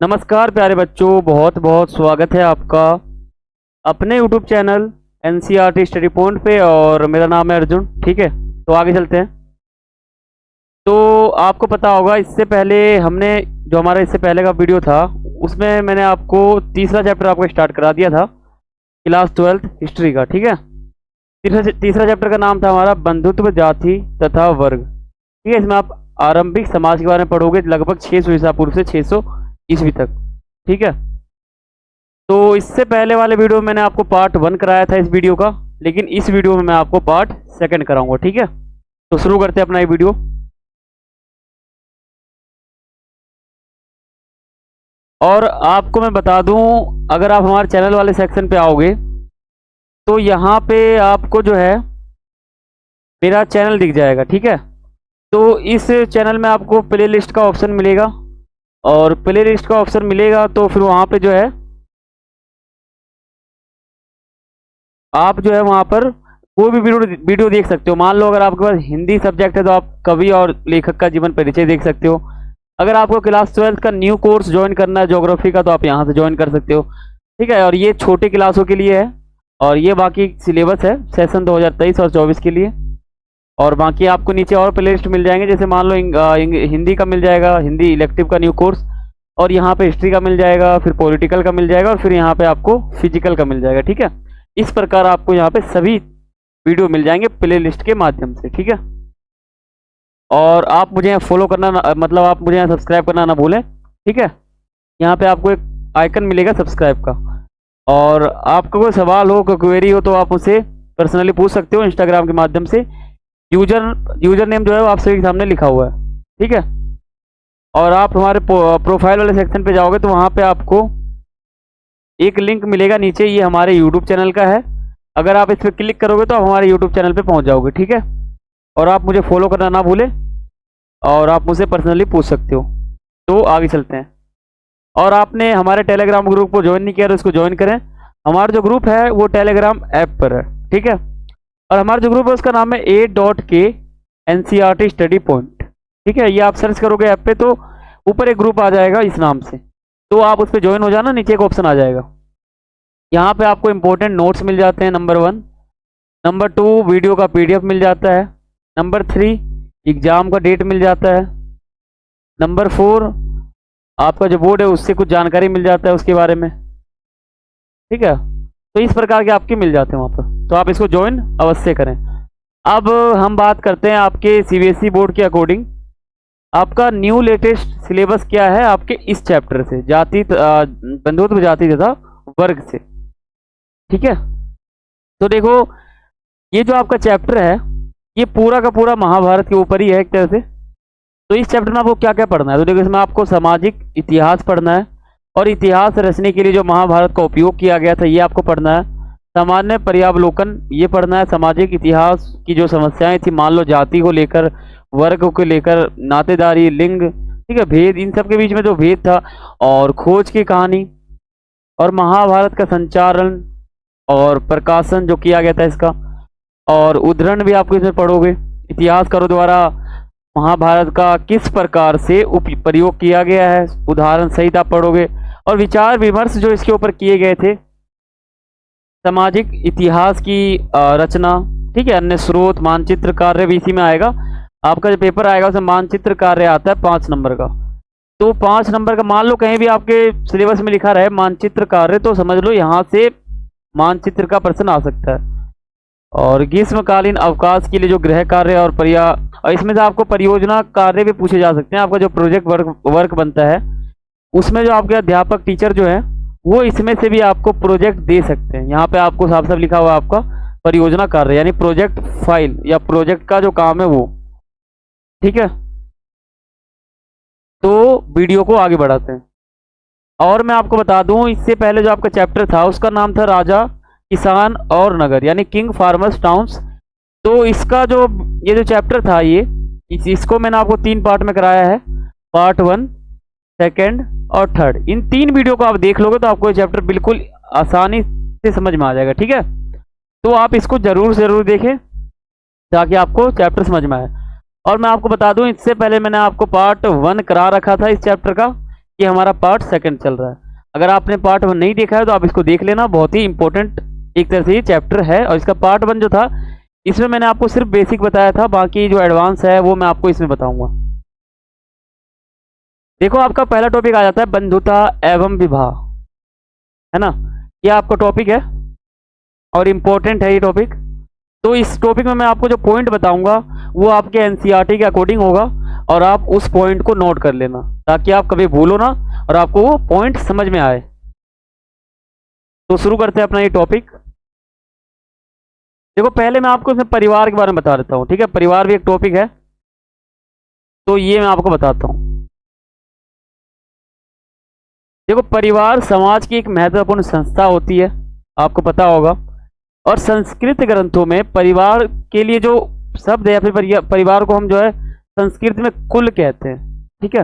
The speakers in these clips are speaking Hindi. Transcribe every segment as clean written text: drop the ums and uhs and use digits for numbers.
नमस्कार प्यारे बच्चों, बहुत बहुत स्वागत है आपका अपने YouTube channel NCERT study point पे। और मेरा नाम है अर्जुन। ठीक है, तो आगे चलते हैं। तो आपको पता होगा, इससे पहले हमने जो हमारा इससे पहले का वीडियो था उसमें मैंने आपको तीसरा चैप्टर आपको स्टार्ट करा दिया था, क्लास 12th हिस्ट्री का। ठीक है, तीसरा चैप्टर का नाम था हमारा बंधुत्व, जाति तथा वर्ग। ठीक है, इसमें आप आरंभिक समाज के बारे में पढ़ोगे, लगभग 600 ईसा पूर्व से 600 ईस्वी तक। ठीक है, तो इससे पहले वाले वीडियो में मैंने आपको पार्ट 1 कराया था इस वीडियो का, लेकिन इस वीडियो में मैं आपको पार्ट 2 कराऊंगा। ठीक है, तो शुरू करते हैं अपना ये वीडियो। और आपको मैं बता दूं, अगर आप हमारे चैनल वाले सेक्शन पे आओगे तो यहाँ पे आपको जो है मेरा चैनल दिख जाएगा। ठीक है, तो इस चैनल में आपको प्ले लिस्ट का ऑप्शन मिलेगा, और प्ले लिस्ट का ऑप्शन मिलेगा तो फिर वहाँ पे जो है आप जो है वहाँ पर कोई भी वीडियो देख सकते हो। मान लो अगर आपके पास हिंदी सब्जेक्ट है तो आप कवि और लेखक का जीवन परिचय देख सकते हो। अगर आपको क्लास 12 का न्यू कोर्स ज्वाइन करना है ज्योग्राफी का, तो आप यहाँ से ज्वाइन कर सकते हो। ठीक है, और ये छोटे क्लासों के लिए है, और ये बाकी सिलेबस है सेशन 2023 और 24 के लिए। और बाकी आपको नीचे और प्ले लिस्ट मिल जाएंगे, जैसे मान लो हिंदी का मिल जाएगा, हिंदी इलेक्टिव का न्यू कोर्स, और यहाँ पे हिस्ट्री का मिल जाएगा, फिर पॉलिटिकल का मिल जाएगा, और फिर यहाँ पे आपको फिजिकल का मिल जाएगा। ठीक है, इस प्रकार आपको यहाँ पे सभी वीडियो मिल जाएंगे प्ले लिस्ट के माध्यम से। ठीक है, और आप मुझे यहाँ फॉलो करना मतलब आप मुझे यहाँ सब्सक्राइब करना ना भूलें। ठीक है, यहाँ पे आपको एक आइकन मिलेगा सब्सक्राइब का, और आपका कोई सवाल हो, कोई क्वेरी हो, तो आप मुझसे पर्सनली पूछ सकते हो इंस्टाग्राम के माध्यम से। यूजर नेम जो है वो आप सभी के सामने लिखा हुआ है। ठीक है, और आप हमारे प्रोफाइल वाले सेक्शन पे जाओगे तो वहाँ पे आपको एक लिंक मिलेगा नीचे, ये हमारे यूट्यूब चैनल का है। अगर आप इस पर क्लिक करोगे तो आप हमारे यूट्यूब चैनल पे पहुँच जाओगे। ठीक है, और आप मुझे फॉलो करना ना भूलें, और आप मुझसे पर्सनली पूछ सकते हो। तो आगे चलते हैं। और आपने हमारे टेलीग्राम ग्रुप को ज्वाइन नहीं किया तो इसको ज्वाइन करें। हमारा जो ग्रुप है वो टेलीग्राम ऐप पर है। ठीक है, और हमारा जो ग्रुप है उसका नाम है A.K NCERT स्टडी पॉइंट। ठीक है, ये आप सर्च करोगे ऐप पे तो ऊपर एक ग्रुप आ जाएगा इस नाम से, तो आप उस पर ज्वाइन हो जाना। नीचे एक ऑप्शन आ जाएगा, यहाँ पे आपको इंपॉर्टेंट नोट्स मिल जाते हैं, नंबर 1। नंबर 2 वीडियो का PDF मिल जाता है। नंबर 3 एग्जाम का डेट मिल जाता है। नंबर 4 आपका जो बोर्ड है उससे कुछ जानकारी मिल जाता है उसके बारे में। ठीक है, तो इस प्रकार के आपके मिल जाते हैं वहाँ पर, तो आप इसको ज्वाइन अवश्य करें। अब हम बात करते हैं आपके CBSE बोर्ड के अकॉर्डिंग आपका न्यू लेटेस्ट सिलेबस क्या है आपके इस चैप्टर से, बंधुत्व, जाति तथा वर्ग से। ठीक है, तो देखो ये जो आपका चैप्टर है ये पूरा का पूरा महाभारत के ऊपर ही है एक तरह से। तो इस चैप्टर में आपको क्या क्या पढ़ना है, तो देखो इसमें आपको सामाजिक इतिहास पढ़ना है, और इतिहास रचने के लिए जो महाभारत का उपयोग किया गया था ये आपको पढ़ना है। सामान्य पर्यावलोकन ये पढ़ना है, सामाजिक इतिहास की जो समस्याएं थी, मान लो जाति को लेकर, वर्ग को लेकर, नातेदारी, लिंग, ठीक है, भेद, इन सब के बीच में जो भेद था, और खोज की कहानी, और महाभारत का संचारण और प्रकाशन जो किया गया था इसका, और उद्धरण भी आपको इसमें पढ़ोगे। इतिहासकारों द्वारा महाभारत का किस प्रकार से प्रयोग किया गया है, उदाहरण सहित आप पढ़ोगे। और विचार विमर्श जो इसके ऊपर किए गए थे, सामाजिक इतिहास की रचना, ठीक है, अन्य स्रोत, मानचित्र कार्य भी इसी में आएगा। आपका जो पेपर आएगा उसमें मानचित्र कार्य आता है 5 नंबर का। तो 5 नंबर का मान लो कहीं भी आपके सिलेबस में लिखा रहे मानचित्र कार्य, तो समझ लो यहाँ से मानचित्र का प्रश्न आ सकता है। और ग्रीष्मकालीन अवकाश के लिए जो गृह कार्य और इसमें से आपको परियोजना कार्य भी पूछे जा सकते हैं। आपका जो प्रोजेक्ट वर्क बनता है उसमें जो आपके अध्यापक टीचर जो है वो इसमें से भी आपको प्रोजेक्ट दे सकते हैं। यहाँ पे आपको साफ साफ लिखा हुआ है आपका परियोजना कार्य, यानी प्रोजेक्ट फाइल या प्रोजेक्ट का जो काम है वो। ठीक है, तो वीडियो को आगे बढ़ाते हैं। और मैं आपको बता दूं, इससे पहले जो आपका चैप्टर था उसका नाम था राजा, किसान और नगर, यानी किंग, फार्मर्स, टाउन्स। तो इसका जो ये जो चैप्टर था इसको मैंने आपको 3 पार्ट में कराया है, पार्ट 1, 2 और 3rd। इन 3 वीडियो को आप देख लोगे तो आपको ये चैप्टर बिल्कुल आसानी से समझ में आ जाएगा। ठीक है, तो आप इसको जरूर देखें ताकि आपको चैप्टर समझ में आए। और मैं आपको बता दूं, इससे पहले मैंने आपको पार्ट 1 करा रखा था इस चैप्टर का, ये हमारा पार्ट सेकंड चल रहा है। अगर आपने पार्ट 1 नहीं देखा है तो आप इसको देख लेना, बहुत ही इंपॉर्टेंट एक तरह से ये चैप्टर है। और इसका पार्ट 1 जो था इसमें मैंने आपको सिर्फ बेसिक बताया था, बाकी जो एडवांस है वो मैं आपको इसमें बताऊंगा। देखो आपका पहला टॉपिक आ जाता है बंधुता एवं विवाह, है ना। ये आपका टॉपिक है और इम्पोर्टेंट है ये टॉपिक। तो इस टॉपिक में मैं आपको जो पॉइंट बताऊंगा वो आपके एनसीईआरटी के अकॉर्डिंग होगा और आप उस पॉइंट को नोट कर लेना ताकि आप कभी भूलो ना और आपको वो पॉइंट समझ में आए। तो शुरू करते हैं अपना ये टॉपिक। देखो पहले मैं आपको इसमें परिवार के बारे में बता देता हूँ, ठीक है। परिवार भी एक टॉपिक है, तो ये मैं आपको बताता हूँ। देखो परिवार समाज की एक महत्वपूर्ण संस्था होती है, आपको पता होगा। और संस्कृत ग्रंथों में परिवार के लिए जो शब्द है या फिर परिवार को हम जो है संस्कृत में कुल कहते हैं, ठीक है।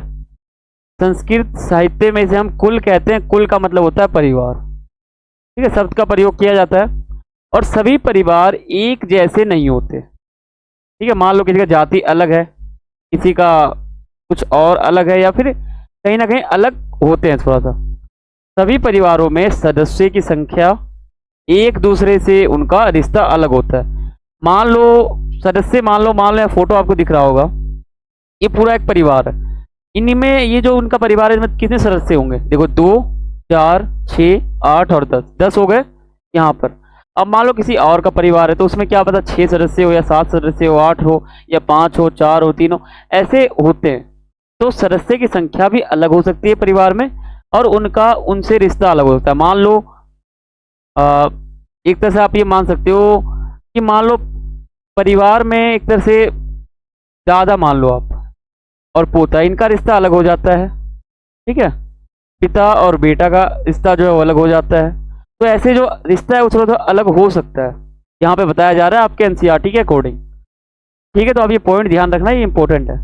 संस्कृत साहित्य में इसे हम कुल कहते हैं। कुल का मतलब होता है परिवार, ठीक है। शब्द का प्रयोग किया जाता है। और सभी परिवार एक जैसे नहीं होते, ठीक है। मान लो किसी का जाति अलग है, किसी का कुछ और अलग है, या फिर कहीं ना कहीं अलग होते हैं थोड़ा सा। सभी परिवारों में सदस्यों की संख्या एक दूसरे से उनका रिश्ता अलग होता है। मान लो सदस्य, मान लो फोटो आपको दिख रहा होगा, ये पूरा एक परिवार है। इनमें ये जो उनका परिवार है इसमें कितने सदस्य होंगे, देखो 2 4 6 8 और 10 हो गए यहाँ पर। अब मान लो किसी और का परिवार है तो उसमें क्या पता 6 सदस्य हो या 7 सदस्य हो, 8 हो या 5 हो, 4 हो, 3 हो, ऐसे होते हैं। तो सदस्य की संख्या भी अलग हो सकती है परिवार में और उनका उनसे रिश्ता अलग हो सकता है। मान लो एक तरह से आप ये मान सकते हो कि मान लो परिवार में एक तरह से दादा मान लो आप और पोता, इनका रिश्ता अलग हो जाता है, ठीक है। पिता और बेटा का रिश्ता जो है वो अलग हो जाता है। तो ऐसे जो रिश्ता है उसका तो अलग हो सकता है, यहाँ पे बताया जा रहा है आपके एनसीईआरटी के अकॉर्डिंग, ठीक है। तो अब ये पॉइंट ध्यान रखना, ये इंपॉर्टेंट है।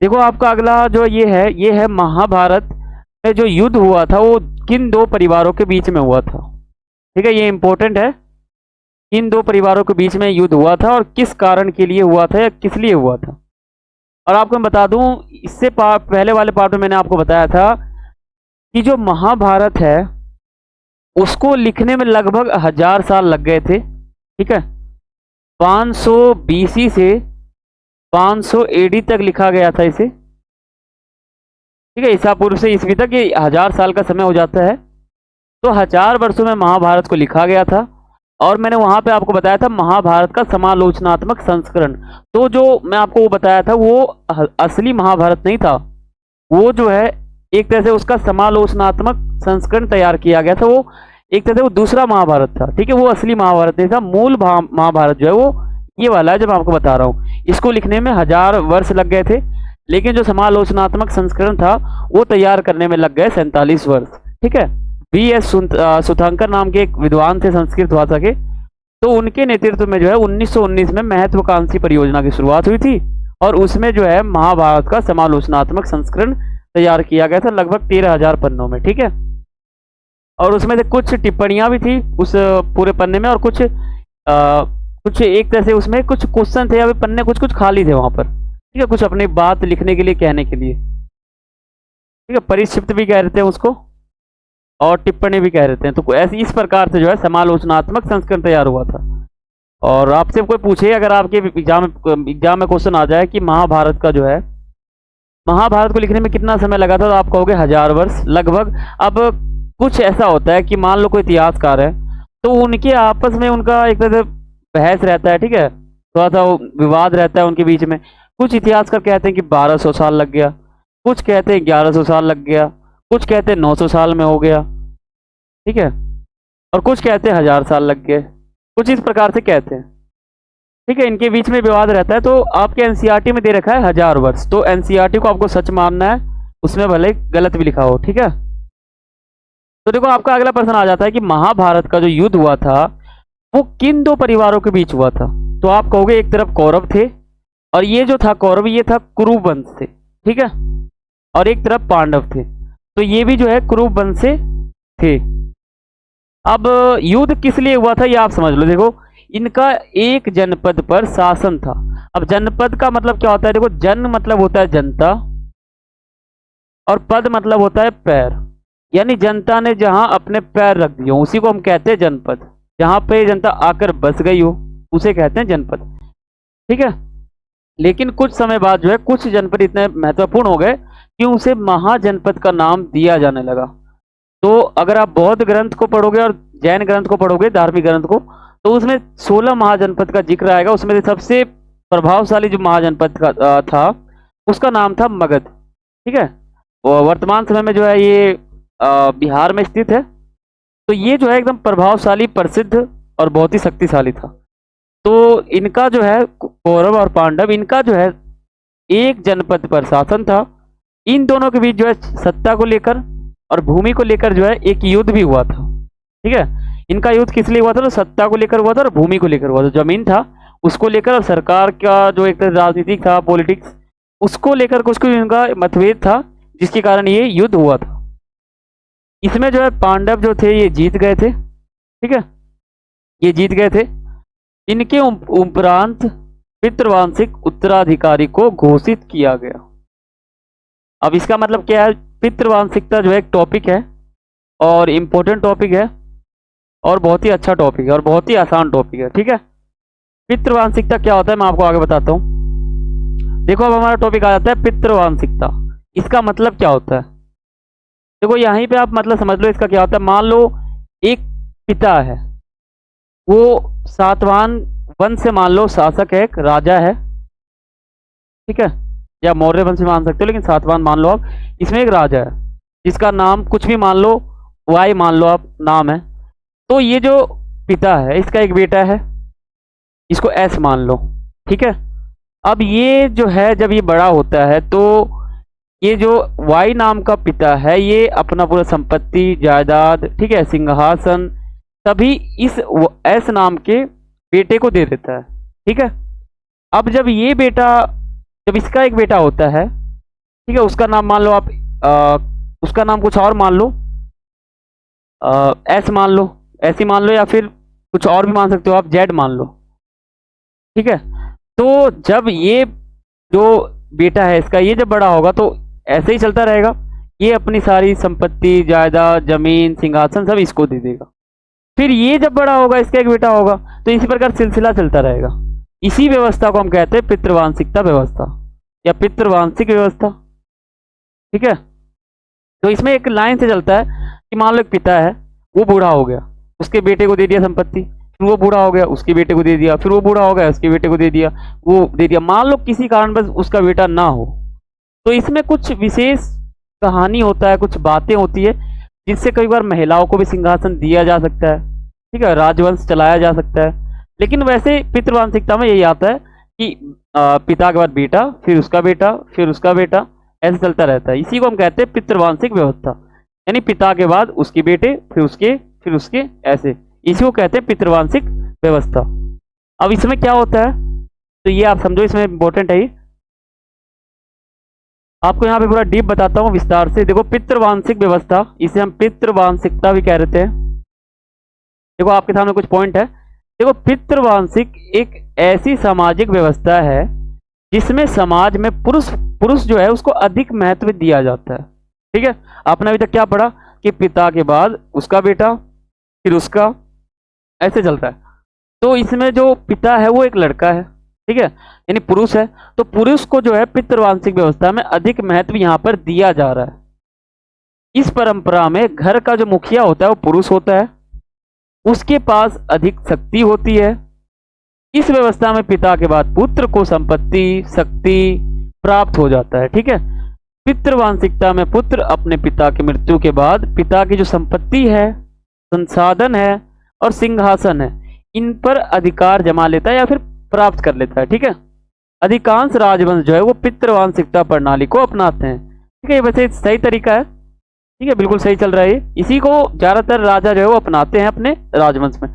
देखो आपका अगला जो ये है महाभारत में जो युद्ध हुआ था वो किन 2 परिवारों के बीच में हुआ था, ठीक है। ये इंपॉर्टेंट है, किन 2 परिवारों के बीच में युद्ध हुआ था और किस कारण के लिए हुआ था या किस लिए हुआ था। और आपको मैं बता दूं, इससे पहले वाले पार्ट में मैंने आपको बताया था कि जो महाभारत है उसको लिखने में लगभग 1000 साल लग गए थे, ठीक है। 500 बीसी से 500 एडी तक लिखा गया था इसे, ठीक है। ईसा पूर्व से ईस्वी तक ये 1000 साल का समय हो जाता है। तो 1000 वर्षों में महाभारत को लिखा गया था। और मैंने वहां पे आपको बताया था महाभारत का समालोचनात्मक संस्करण। तो जो मैं आपको वो बताया था वो असली महाभारत नहीं था, वो जो है एक तरह से उसका समालोचनात्मक संस्करण तैयार किया गया था। वो एक तरह से वो दूसरा महाभारत था, ठीक है। वो असली महाभारत नहीं था। मूल महाभारत जो है वो ये वाला है जो मैं आपको बता रहा हूँ। इसको लिखने में 1000 वर्ष लग गए थे, लेकिन जो समालोचनात्मक संस्करण था वो तैयार करने में लग गए 47 वर्ष, ठीक है। V.S. सुथंकर नाम के एक विद्वान थे संस्कृत भाषा के, तो उनके नेतृत्व में जो है 1919 में महत्वाकांक्षी परियोजना की शुरुआत हुई थी और उसमें जो है महाभारत का समालोचनात्मक संस्करण तैयार किया गया था लगभग 13,000 पन्नों में, ठीक है। और उसमें से कुछ टिप्पणियां भी थी उस पूरे पन्ने में और कुछ एक तरह से उसमें कुछ क्वेश्चन थे या फिर पन्ने कुछ खाली थे वहां पर, ठीक है। कुछ अपनी बात लिखने के लिए, कहने के लिए, ठीक है। परिक्षिप्त भी कह रहे थे उसको और टिप्पणी भी कह रहे थे। तो ऐसे इस प्रकार से जो है समालोचनात्मक संस्करण तैयार हुआ था। और आपसे कोई पूछे अगर आपके एग्जाम में क्वेश्चन आ जाए कि महाभारत का जो है महाभारत को लिखने में कितना समय लगा था, तो आप कहोगे 1000 वर्ष लगभग। अब कुछ ऐसा होता है कि मान लो कोई इतिहासकार है तो उनके आपस में उनका एक तरह से बहस रहता है, ठीक है। थोड़ा सा विवाद रहता है उनके बीच में। कुछ इतिहासकार कहते हैं कि 1200 साल लग गया, कुछ कहते हैं 1100 साल लग गया, कुछ कहते हैं 900 साल में हो गया, ठीक है। और कुछ कहते हैं 1000 साल लग गए, कुछ इस प्रकार से कहते हैं, ठीक है। इनके बीच में विवाद रहता है। तो आपके एनसीईआरटी में दे रखा है 1000 वर्ष, तो एनसीईआरटी को आपको सच मानना है, उसमें भले गलत भी लिखा हो, ठीक है। तो देखो आपका अगला प्रश्न आ जाता है कि महाभारत का जो युद्ध हुआ था वो किन 2 परिवारों के बीच हुआ था। तो आप कहोगे एक तरफ कौरव थे और ये जो था कौरव ये था कुरु वंश से, ठीक है। और एक तरफ पांडव थे, तो ये भी जो है कुरु वंश से थे। अब युद्ध किस लिए हुआ था ये आप समझ लो। देखो इनका एक जनपद पर शासन था। अब जनपद का मतलब क्या होता है, देखो जन मतलब होता है जनता और पद मतलब होता है पैर, यानी जनता ने जहां अपने पैर रख दिए उसी को हम कहते हैं जनपद। जहां पे जनता आकर बस गई हो उसे कहते हैं जनपद। ठीक है, लेकिन कुछ समय बाद जो है कुछ जनपद इतने महत्वपूर्ण हो गए कि उसे महाजनपद का नाम दिया जाने लगा। तो अगर आप बौद्ध ग्रंथ को पढ़ोगे और जैन ग्रंथ को पढ़ोगे, धार्मिक ग्रंथ को, तो उसमें 16 महाजनपद का जिक्र आएगा। उसमें से सबसे प्रभावशाली जो महाजनपद का था उसका नाम था मगध। ठीक है, वर्तमान समय में जो है ये बिहार में स्थित है। तो ये जो है एकदम प्रभावशाली, प्रसिद्ध और बहुत ही शक्तिशाली था। तो इनका जो है कौरव और पांडव, इनका जो है एक जनपद पर शासन था। इन दोनों के बीच जो है सत्ता को लेकर और भूमि को लेकर जो है एक युद्ध भी हुआ था। ठीक है, इनका युद्ध किस लिए हुआ था, तो सत्ता को लेकर हुआ था और भूमि को लेकर हुआ था। जमीन था उसको लेकर और सरकार का जो एक राजनीतिक था, पॉलिटिक्स, उसको लेकर कुछ इनका मतभेद था, जिसके कारण ये युद्ध हुआ था। इसमें जो है पांडव जो थे ये जीत गए थे। ठीक है, ये जीत गए थे। इनके उपरांत पितृवांशिक उत्तराधिकारी को घोषित किया गया। अब इसका मतलब क्या है, पितृवांशिकता जो है एक टॉपिक है और इम्पोर्टेंट टॉपिक है और बहुत ही अच्छा टॉपिक है और बहुत ही आसान टॉपिक है। ठीक है, पितृवांशिकता क्या होता है मैं आपको आगे बताता हूं। देखो अब हमारा टॉपिक आ जाता है पितृवांशिकता। इसका मतलब क्या होता है, देखो यहीं पे आप मतलब समझ लो इसका क्या होता है। मान लो एक पिता है, वो सातवान वंश से मान लो शासक है, एक राजा है। ठीक है, या मौर्य वंश से मान सकते हो, लेकिन सातवान मान लो आप। इसमें एक राजा है जिसका नाम कुछ भी मान लो, वाई मान लो आप नाम है। तो ये जो पिता है इसका एक बेटा है, इसको एस मान लो। ठीक है, अब ये जो है जब ये बड़ा होता है तो ये जो वाई नाम का पिता है ये अपना पूरा संपत्ति, जायदाद, ठीक है, सिंहासन, सभी इस एस नाम के बेटे को दे देता है। ठीक है, अब जब ये बेटा, जब इसका एक बेटा होता है, ठीक है, उसका नाम मान लो आप उसका नाम कुछ और मान लो, एस मान लो, ऐसी मान लो, या फिर कुछ और भी मान सकते हो आप, जेड मान लो। ठीक है, तो जब ये जो बेटा है इसका, ये जब बड़ा होगा तो ऐसे ही चलता रहेगा। ये अपनी सारी संपत्ति, जायदाद, जमीन, सिंहासन सब इसको दे देगा। फिर ये जब बड़ा होगा, इसका एक बेटा होगा, तो इसी प्रकार सिलसिला चलता रहेगा। इसी व्यवस्था को हम कहते हैं पितृवांशिकता व्यवस्था या पितृवांशिक व्यवस्था। ठीक है, तो इसमें एक लाइन से चलता है कि मान लो एक पिता है, वो बूढ़ा हो गया, उसके बेटे को दे दिया संपत्ति, फिर वो बूढ़ा हो गया, उसके बेटे को दे दिया, फिर वो बूढ़ा हो गया, उसके बेटे को दे दिया, वो दे दिया। मान लो किसी कारण बस उसका बेटा ना हो, तो इसमें कुछ विशेष कहानी होता है, कुछ बातें होती है, जिससे कई बार महिलाओं को भी सिंहासन दिया जा सकता है। ठीक है, राजवंश चलाया जा सकता है। लेकिन वैसे पितृवांशिकता में यही आता है कि पिता के बाद बेटा, फिर उसका बेटा, फिर उसका बेटा, ऐसे चलता रहता है। इसी को हम कहते हैं पितृवांशिक व्यवस्था, यानी पिता के बाद उसके बेटे, फिर उसके ऐसे, इसी को कहते हैं पितृवांशिक व्यवस्था। अब इसमें क्या होता है तो ये आप समझो, इसमें इंपॉर्टेंट है ये, आपको यहाँ पे पूरा डीप बताता हूँ विस्तार से। देखो पितृवांशिक व्यवस्था, इसे हम पितृवांशिकता भी कह रहे हैं। देखो आपके सामने कुछ पॉइंट है। देखो पितृवांशिक एक ऐसी सामाजिक व्यवस्था है जिसमें समाज में पुरुष जो है उसको अधिक महत्व दिया जाता है। ठीक है, आपने अभी तक क्या पढ़ा कि पिता के बाद उसका बेटा, फिर उसका, ऐसे चलता है। तो इसमें जो पिता है वो एक लड़का है, ठीक है, यानी पुरुष है। तो पुरुष को जो है पितृवांशिक व्यवस्था में अधिक महत्व यहाँ पर दिया जा रहा है। इस परंपरा में घर का जो मुखिया होता है वो पुरुष होता है, उसके पास अधिक शक्ति होती है। इस व्यवस्था में पिता के बाद पुत्र को संपत्ति, शक्ति प्राप्त हो जाता है। ठीक है, पितृवांशिकता में पुत्र अपने पिता की मृत्यु के बाद पिता की जो संपत्ति है, संसाधन है और सिंहासन है, इन पर अधिकार जमा लेता है या फिर प्राप्त कर लेता है। ठीक है, अधिकांश राजवंश जो है वो पितृवांशिकता प्रणाली को अपनाते हैं। ठीक है, ये वैसे सही तरीका है। ठीक है, बिल्कुल सही चल रहा है। इसी को ज्यादातर राजा जो है वो अपनाते हैं अपने राजवंश में।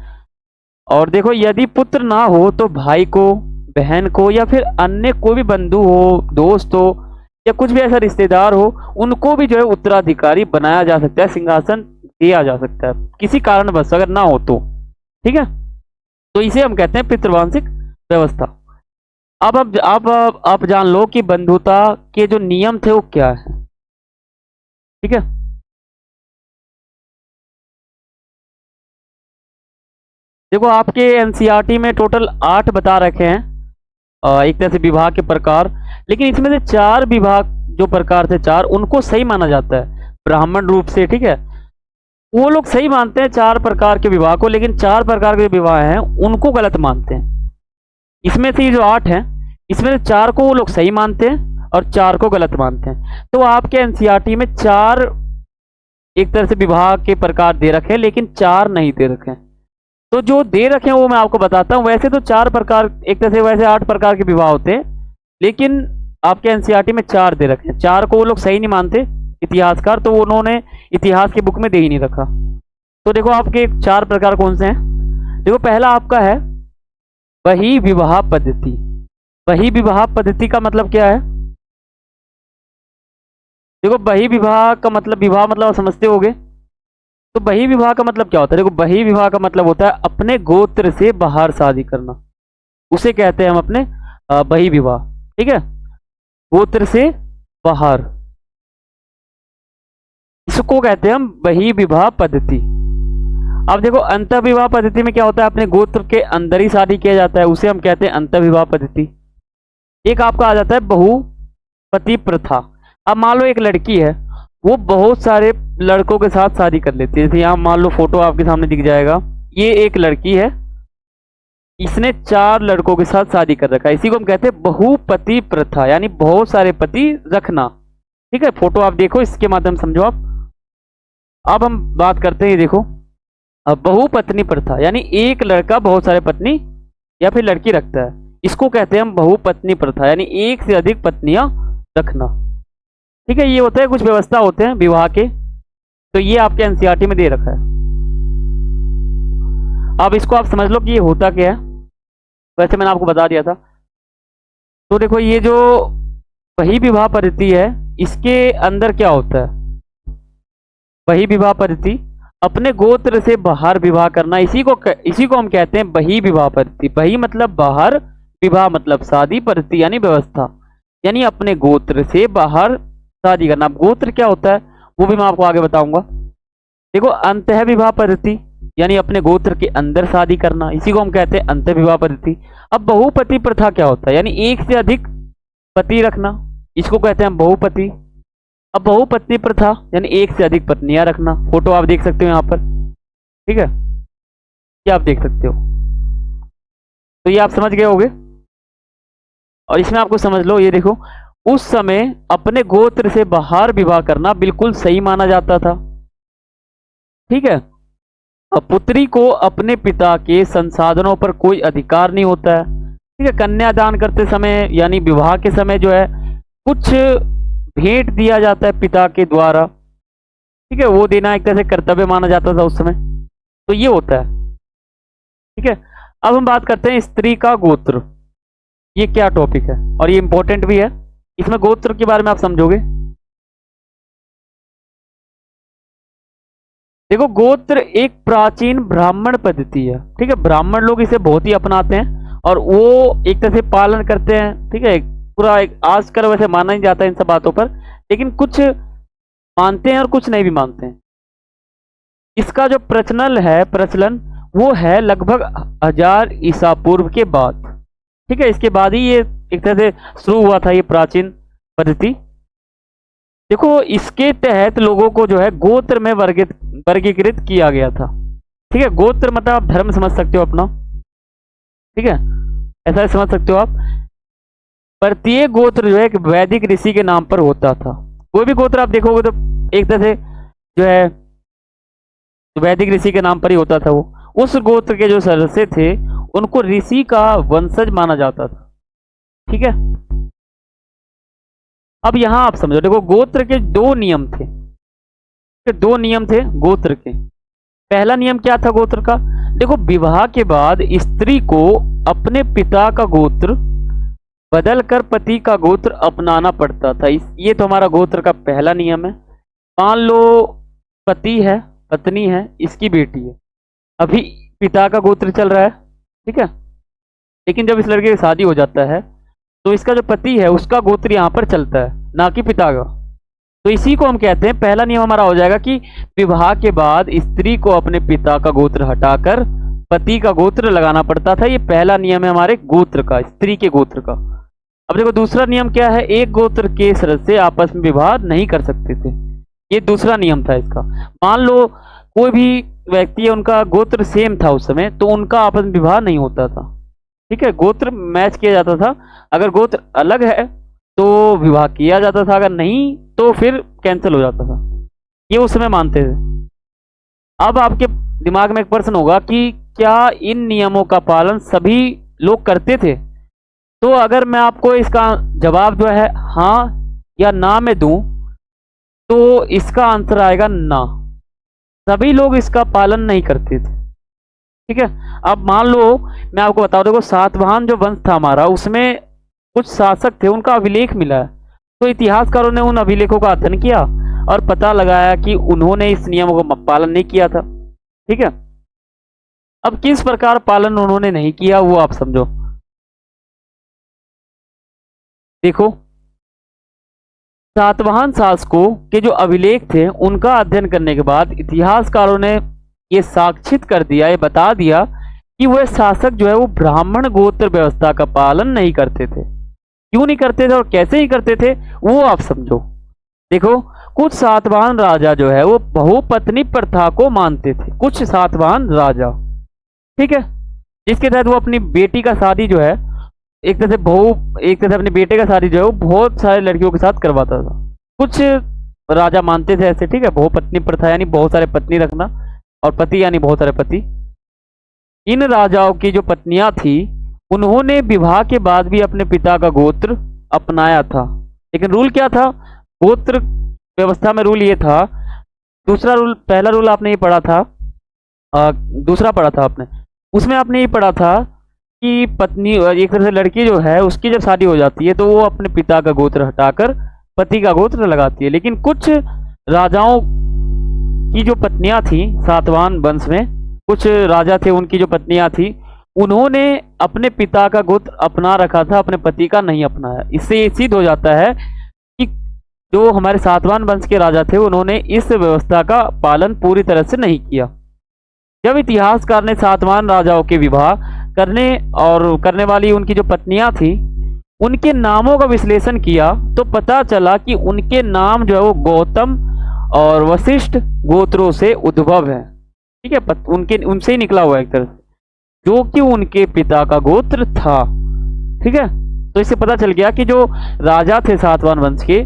और देखो यदि पुत्र ना हो तो भाई को, बहन को, या फिर अन्य कोई भी बंधु हो, दोस्त हो, या कुछ भी ऐसा रिश्तेदार हो, उनको भी जो है उत्तराधिकारी बनाया जा सकता है, सिंहासन दिया जा सकता है किसी कारणवश अगर ना हो तो। ठीक है, तो इसे हम कहते हैं पितृवांशिक व्यवस्था। अब आप जान लो कि बंधुता के जो नियम थे वो क्या है। ठीक है, देखो आपके एनसीईआरटी में टोटल 8 बता रखे हैं एक तरह से विवाह के प्रकार, लेकिन इसमें से 4 विवाह जो प्रकार थे 4 उनको सही माना जाता है ब्राह्मण रूप से। ठीक है, वो लोग सही मानते हैं 4 प्रकार के विवाह को, लेकिन 4 प्रकार के विवाह हैं उनको गलत मानते हैं। इसमें से ये जो 8 हैं इसमें से 4 को वो लोग सही मानते हैं और 4 को गलत मानते हैं। तो आपके एनसीईआरटी में 4 एक तरह से विवाह के प्रकार दे रखे हैं, लेकिन 4 नहीं दे रखे हैं। तो जो दे रखे हैं वो मैं आपको बताता हूं। वैसे तो 4 प्रकार एक तरह से वैसे 8 प्रकार के विवाह होते हैं, लेकिन आपके एनसीईआरटी में 4 दे रखे हैं। 4 को वो लोग सही नहीं मानते इतिहासकार, तो उन्होंने इतिहास की बुक में दे ही नहीं रखा। तो देखो आपके 4 प्रकार कौन से हैं। देखो पहला आपका है वही विवाह पद्धति। वही विवाह पद्धति का मतलब क्या है। देखो वही विवाह का मतलब, विवाह मतलब आप समझते होगे। तो बही विवाह का मतलब क्या होता है। देखो बही विवाह का मतलब होता है अपने गोत्र से बाहर शादी करना, उसे कहते हैं हम अपने बही विवाह। ठीक है, गोत्र से बाहर, इसको कहते हैं हम बही विवाह पद्धति। अब देखो अंतः विवाह पद्धति में क्या होता है, अपने गोत्र के अंदर ही शादी किया जाता है, उसे हम कहते हैं अंतः विवाह पद्धति। एक आपका आ जाता है बहुपति प्रथा। अब मान लो एक लड़की है, वो बहुत सारे लड़कों के साथ शादी कर लेती है। जैसे यहाँ मान लो फोटो आपके सामने दिख जाएगा, ये एक लड़की है, इसने 4 लड़कों के साथ शादी कर रखा है। इसी को हम कहते हैं बहुपति प्रथा, यानी बहुत सारे पति रखना। ठीक है, फोटो आप देखो, इसके माध्यम समझो आप। अब हम बात करते हैं, ये देखो अब बहुपत्नी प्रथा, यानी एक लड़का बहुत सारे पत्नी या फिर लड़की रखता है, इसको कहते हैं हम बहुपत्नी प्रथा, यानी एक से अधिक पत्नियां रखना। ठीक है, ये होता है कुछ व्यवस्था होते हैं विवाह के, तो ये आपके एनसीईआरटी में दे रखा है। अब इसको आप समझ लो कि ये होता क्या है। वैसे मैंने आपको बता दिया था। तो देखो ये जो वही विवाह पद्धति है, इसके अंदर क्या होता है। वही विवाह पद्धति अपने गोत्र से बाहर विवाह करना, इसी को हम कहते हैं बही विवाह पद्धति। बही मतलब बाहर, विवाह मतलब शादी, पद्धति यानी व्यवस्था, यानी अपने गोत्र से बाहर शादी करना। अब गोत्र क्या होता है वो भी मैं आपको आगे बताऊंगा। देखो अंतः विवाह पद्धति, यानी अपने गोत्र के अंदर शादी करना, इसी को हम कहते हैं अंतः विवाह पद्धति। अब बहुपति प्रथा क्या होता है, यानी एक से अधिक पति रखना, इसको कहते हैं बहुपति। अब बहुपत्नी प्रथा यानी एक से अधिक पत्नियां रखना। फोटो आप देख सकते हो यहाँ पर। ठीक है, ये आप देख सकते हो, तो ये आप समझ गए होंगे। और इसमें आपको समझ लो, ये देखो उस समय अपने गोत्र से बाहर विवाह करना बिल्कुल सही माना जाता था। ठीक है, अब पुत्री को अपने पिता के संसाधनों पर कोई अधिकार नहीं होता है। ठीक है, कन्यादान करते समय यानी विवाह के समय जो है कुछ भेंट दिया जाता है पिता के द्वारा। ठीक है, वो देना एक तरह से कर्तव्य माना जाता था उस समय, तो ये होता है। ठीक है, अब हम बात करते हैं स्त्री का गोत्र। ये क्या टॉपिक है और ये इंपॉर्टेंट भी है। इसमें गोत्र के बारे में आप समझोगे। देखो गोत्र एक प्राचीन ब्राह्मण पद्धति है। ठीक है, ब्राह्मण लोग इसे बहुत ही अपनाते हैं और वो एक तरह से पालन करते हैं। ठीक है, पूरा आजकल वैसे माना नहीं जाता इन सब बातों पर, लेकिन कुछ मानते हैं और कुछ नहीं भी मानते हैं। इसका जो प्रचलन वो है लगभग 1000 ईसा पूर्व के बाद। ठीक है, इसके बाद ही ये एक तरह से शुरू हुआ था ये प्राचीन पद्धति। देखो इसके तहत लोगों को जो है गोत्र में वर्गीकृत किया गया था। ठीक है, गोत्र मतलब आप धर्म समझ सकते हो अपना। ठीक है, ऐसा समझ सकते हो आप। प्रत्येक गोत्र जो है एक वैदिक ऋषि के नाम पर होता था। कोई भी गोत्र आप देखोगे तो एक तरह से जो है वैदिक ऋषि के नाम पर ही होता था। वो उस गोत्र के जो सदस्य थे उनको ऋषि का वंशज माना जाता था। ठीक है, अब यहां आप समझो, देखो गोत्र के 2 नियम थे। 2 नियम थे गोत्र के। पहला नियम क्या था गोत्र का। देखो विवाह के बाद स्त्री को अपने पिता का गोत्र बदलकर पति का गोत्र अपनाना पड़ता था। ये तो हमारा गोत्र का पहला नियम है। मान लो पति है, पत्नी है, इसकी बेटी है, अभी पिता का गोत्र चल रहा है, ठीक है। लेकिन जब इस लड़के की शादी हो जाता है तो इसका जो पति है उसका गोत्र यहाँ पर चलता है, ना कि पिता का। तो इसी को हम कहते हैं, पहला नियम हमारा हो जाएगा कि विवाह के बाद स्त्री को अपने पिता का गोत्र हटाकर पति का गोत्र लगाना पड़ता था। ये पहला नियम है हमारे गोत्र का, स्त्री के गोत्र का। अब देखो दूसरा नियम क्या है, एक गोत्र के सदस्य आपस में विवाह नहीं कर सकते थे। ये दूसरा नियम था इसका। मान लो कोई भी व्यक्ति है, उनका गोत्र सेम था उस समय, तो उनका आपस में विवाह नहीं होता था। ठीक है, गोत्र मैच किया जाता था। अगर गोत्र अलग है तो विवाह किया जाता था, अगर नहीं तो फिर कैंसिल हो जाता था। ये उस समय मानते थे। अब आपके दिमाग में एक प्रश्न होगा कि क्या इन नियमों का पालन सभी लोग करते थे? तो अगर मैं आपको इसका जवाब जो है हाँ या ना में दूं, तो इसका आंसर आएगा ना। सभी लोग इसका पालन नहीं करते थे। ठीक है, अब मान लो मैं आपको बता दूं, देखो सातवाहन जो वंश था हमारा, उसमें कुछ शासक थे, उनका अभिलेख मिला है। तो इतिहासकारों ने उन अभिलेखों का अध्ययन किया और पता लगाया कि उन्होंने इस नियमों का पालन नहीं किया था। ठीक है, अब किस प्रकार पालन उन्होंने नहीं किया वो आप समझो। देखो, सातवाहन शासकों के जो अभिलेख थे उनका अध्ययन करने के बाद इतिहासकारों ने ये साक्षित कर दिया, ये बता दिया कि वह शासक जो है वो ब्राह्मण गोत्र व्यवस्था का पालन नहीं करते थे। क्यों नहीं करते थे और कैसे ही करते थे वो आप समझो। देखो, कुछ सातवाहन राजा जो है वो बहुपत्नी प्रथा को मानते थे। कुछ सातवाहन राजा, ठीक है, जिसके तहत वो अपनी बेटी का शादी जो है एक तरह से अपने बेटे का शादी जो है वो बहुत सारे लड़कियों के साथ करवाता था। कुछ राजा मानते थे ऐसे। ठीक है, बहुपत्नी प्रथा यानी बहुत सारे पत्नी रखना, और पति यानी बहुत सारे पति। इन राजाओं की जो पत्नियां थी उन्होंने विवाह के बाद भी अपने पिता का गोत्र अपनाया था। लेकिन रूल क्या था? गोत्र व्यवस्था में रूल ये था, दूसरा रूल, पहला रूल आपने ये पढ़ा था, दूसरा पढ़ा था आपने, उसमें आपने ये पढ़ा था कि पत्नी, एक तरह से लड़की जो है उसकी जब शादी हो जाती है तो वो अपने पिता का गोत्र हटाकर पति का गोत्र लगाती है। लेकिन कुछ राजाओं की जो पत्नियां थी सातवाहन वंश में, कुछ राजा थे, उनकी जो पत्नियां थी उन्होंने अपने पिता का गोत्र अपना रखा था, अपने पति का नहीं अपनाया। इससे ये सिद्ध हो जाता है कि जो हमारे सातवाहन वंश के राजा थे उन्होंने इस व्यवस्था का पालन पूरी तरह से नहीं किया। जब इतिहासकार ने सातवाहन राजाओं के विवाह करने वाली उनकी जो पत्नियां थी उनके नामों का विश्लेषण किया तो पता चला कि उनके नाम जो है वो गौतम और वशिष्ठ गोत्रों से उद्भव है। ठीक है, उनसे ही निकला हुआ है एक तरह से, जो कि उनके पिता का गोत्र था। ठीक है, तो इससे पता चल गया कि जो राजा थे सातवाहन वंश के,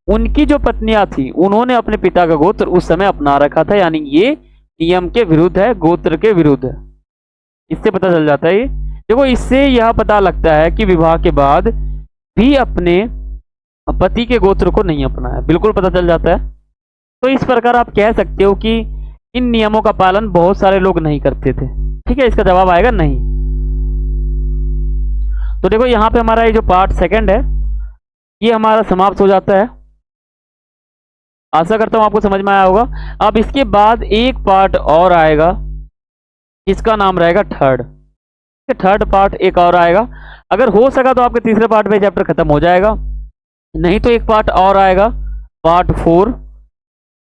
उनकी जो पत्नियां थी उन्होंने अपने पिता का गोत्र उस समय अपना रखा था। यानी ये नियम के विरुद्ध है, गोत्र के विरुद्ध है। इससे पता चल जाता है। देखो, इससे यह पता लगता है कि विवाह के बाद भी अपने पति के गोत्र को नहीं अपनाया, बिल्कुल पता चल जाता है। तो इस प्रकार आप कह सकते हो कि इन नियमों का पालन बहुत सारे लोग नहीं करते थे। ठीक है, इसका जवाब आएगा नहीं। तो देखो, यहां पे हमारा ये जो पार्ट सेकंड है ये हमारा समाप्त हो जाता है। आशा करता हूं आपको समझ में आया होगा। अब इसके बाद एक पार्ट और आएगा, इसका नाम रहेगा थर्ड। थर्ड पार्ट एक और आएगा। अगर हो सका तो आपके तीसरे पार्ट में चैप्टर खत्म हो जाएगा, नहीं तो एक पार्ट और आएगा, पार्ट 4,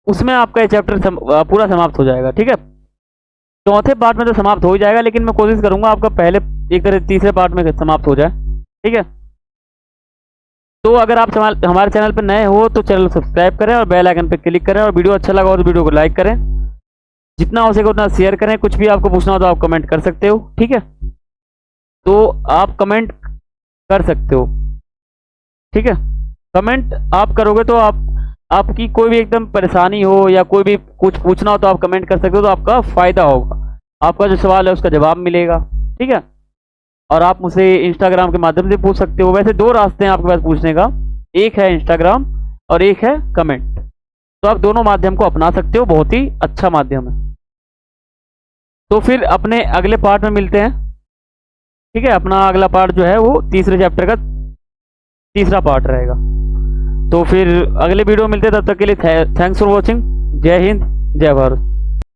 उसमें आपका ये चैप्टर पूरा समाप्त हो जाएगा। ठीक है, चौथे पार्ट में तो समाप्त हो ही जाएगा, लेकिन मैं कोशिश करूंगा आपका पहले एक तरह तीसरे पार्ट में समाप्त हो जाए। ठीक है, तो अगर आप हमारे चैनल पर नए हो तो चैनल सब्सक्राइब करें और बेल आइकन पर क्लिक करें, और वीडियो अच्छा लगा हो तो वीडियो को लाइक करें, जितना हो सके उतना शेयर करें। कुछ भी आपको पूछना हो तो आप कमेंट कर सकते हो। ठीक है, तो आप कमेंट कर सकते हो। ठीक है, कमेंट आप करोगे तो आपकी कोई भी एकदम परेशानी हो या कोई भी कुछ पूछना हो तो आप कमेंट कर सकते हो, तो आपका फायदा होगा, आपका जो सवाल है उसका जवाब मिलेगा। ठीक है, और आप मुझसे इंस्टाग्राम के माध्यम से पूछ सकते हो। वैसे 2 रास्ते हैं आपके पास पूछने का, एक है इंस्टाग्राम और एक है कमेंट। तो आप दोनों माध्यम को अपना सकते हो, बहुत ही अच्छा माध्यम है। तो फिर अपने अगले पार्ट में मिलते हैं। ठीक है, अपना अगला पार्ट जो है वो तीसरे चैप्टर का तीसरा पार्ट रहेगा। तो फिर अगले वीडियो में मिलते हैं, तब तक के लिए थैंक्स फॉर वॉचिंग। जय हिंद, जय भारत।